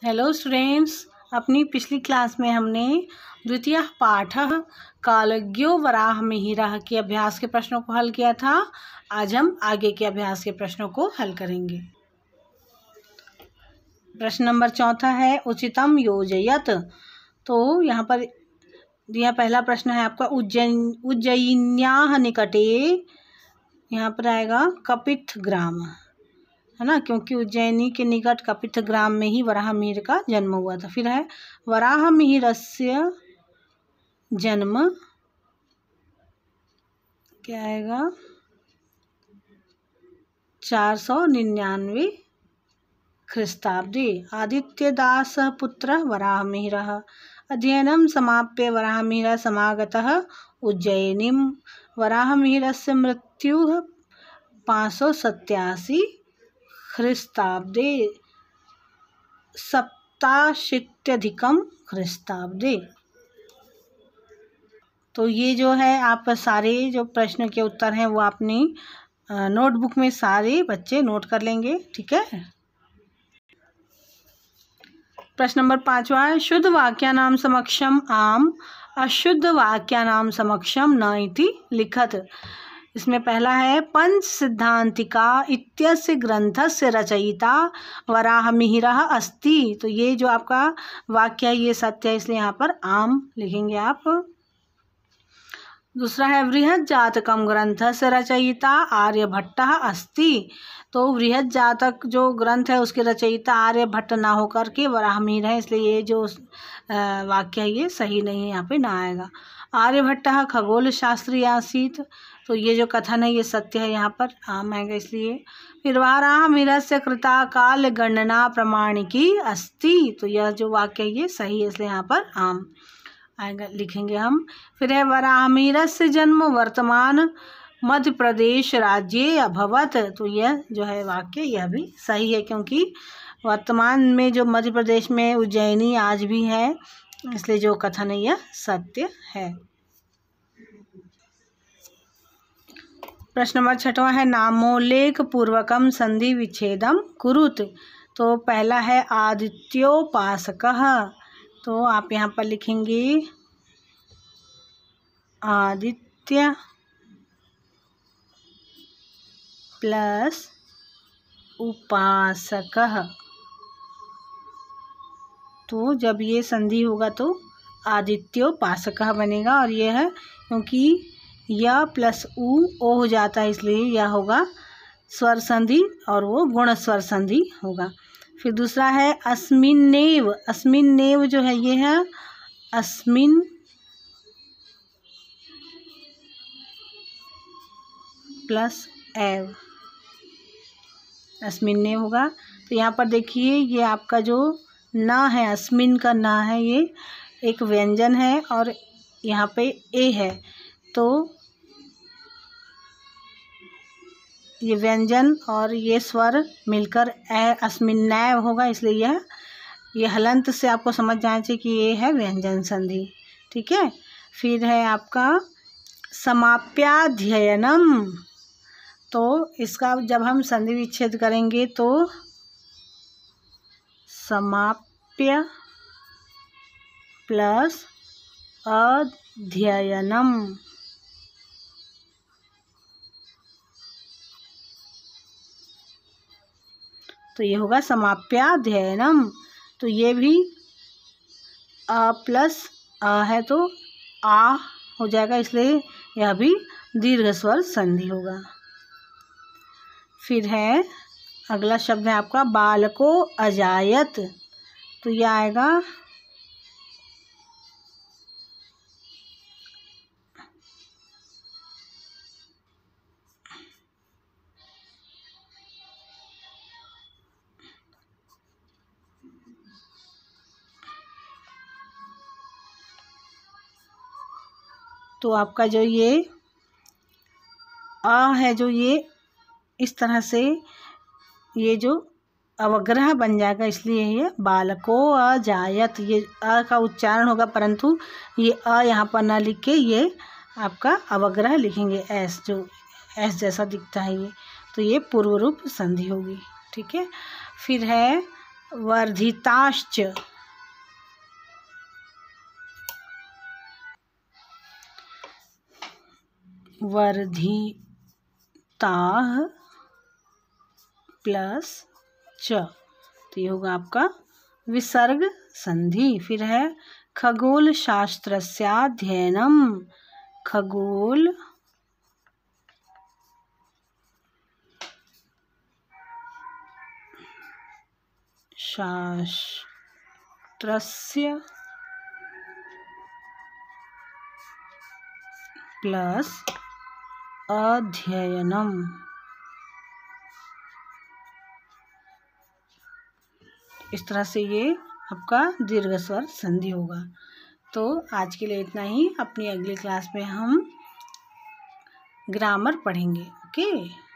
Hello students, अपनी पिछली class में हमने द्वितीय पाठ कालज्ञो वराहमिहिरः के अभ्यास के प्रश्नों को हल किया था। आज हम आगे के अभ्यास के प्रश्नों को हल करेंगे। प्रश्न नंबर 4 है उचितम योजयत। तो यहाँ पर यह पहला प्रश्न है आपका उज्जयिन्याः निकटे, यहाँ पर आएगा कपिथ ग्राम, है ना, क्योंकि उज्जैनी के निकट कपिथ ग्राम में ही वराहमिहिर का जन्म हुआ था। फिर है वराहमिहिरस्य जन्म क्या आएगा 499 ख्रीस्ताब्दे। आदित्यदास पुत्र वराहमिहिरः अध्ययनं समाप्य वराहमिहिरः समागतः उज्जयिनीं। वराहमिहिरस्य मृत्युः 587 ख्रीस्ताब्दे 87 ख्रीस्ताब्दे। तो ये जो है आप सारे जो प्रश्न के उत्तर हैं वो अपनी नोटबुक में सारे बच्चे नोट कर लेंगे, ठीक है। प्रश्न नंबर 5 है शुद्ध वाक्यानां समक्षम आम अशुद्ध वाक्यानां समक्षम न इति लिखत। इसमें पहला है पंच सिद्धांतिका इत्यस्य ग्रंथस्य रचयिता वराहमिहिरः अस्ति। तो ये जो आपका वाक्य है ये सत्य है, इसलिए यहाँ पर आम लिखेंगे आप। दूसरा है बृहद जातकम ग्रंथस्य रचयिता आर्यभट्टः अस्ति। तो बृहद जातक जो ग्रंथ है उसके रचयिता आर्यभट्ट ना होकर के वराहमिहिर है, इसलिए ये जो वाक्य है ये सही नहीं है, यहाँ पे ना आएगा। आर्यभट्टः खगोल शास्त्री आसीत्। तो ये जो कथन है ये सत्य है, यहाँ पर आम आएगा इसलिए। फिर वराहमिहिरस्य कृता काल गणना प्रमाणिकी अस्ति। तो यह जो वाक्य है ये सही है, इसलिए यहाँ पर आम आएगा, लिखेंगे हम। फिर है वराहमिहिरस्य जन्म वर्तमान मध्य प्रदेश राज्ये अभवत। तो यह जो है वाक्य यह भी सही है, क्योंकि वर्तमान में जो मध्य प्रदेश में उज्जैनी आज भी है, इसलिए जो कथन है यह सत्य है। प्रश्न नंबर 6 है नामोल्लेख पूर्वकम संधि विच्छेदम कुरुत। तो पहला है आदित्योपासकः। तो आप यहाँ पर लिखेंगे आदित्य प्लस उपासकः। तो जब ये संधि होगा तो आदित्योपासकः बनेगा, और यह है क्योंकि या प्लस उ ओ हो जाता है, इसलिए यह होगा स्वर संधि और वो गुण स्वर संधि होगा। फिर दूसरा है अस्मिन्नेव। अस्मिन्नेव जो है ये है अस्मिन प्लस एव, अस्मिन्नेव होगा। तो यहाँ पर देखिए ये आपका जो ना है, अस्मिन का ना है, ये एक व्यंजन है और यहाँ पे ए है, तो ये व्यंजन और ये स्वर मिलकर अस्मिन्नैव होगा, इसलिए ये हलंत से आपको समझ जाना चाहिए कि ये है व्यंजन संधि, ठीक है। फिर है आपका समाप्याध्ययनम। तो इसका जब हम संधि विच्छेद करेंगे तो समाप्य प्लस अध्ययनम। तो ये होगा समाप्याध्ययनम। तो ये भी अ प्लस अ है तो आ हो जाएगा, इसलिए यह भी दीर्घ स्वर संधि होगा। फिर है अगला शब्द है आपका बालको अजायत। तो यह आएगा तो आपका जो ये आ है जो ये इस तरह से ये जो अवग्रह बन जाएगा, इसलिए ये बालको अजायत, ये अ का उच्चारण होगा परंतु ये अ यहाँ पर ना लिख के ये आपका अवग्रह लिखेंगे, एस जो एस जैसा दिखता है ये, तो ये पूर्व रूप संधि होगी, ठीक है। फिर है वर्धिताश्च, वर्धिताः प्लस च, तो ये होगा आपका विसर्ग संधि। फिर है खगोल शास्त्रस्याध्ययनम, खगोल शास्त्रस्य प्लस अध्ययनम, इस तरह से ये आपका दीर्घ स्वर संधि होगा। तो आज के लिए इतना ही। अपनी अगली क्लास में हम ग्रामर पढ़ेंगे। ओके।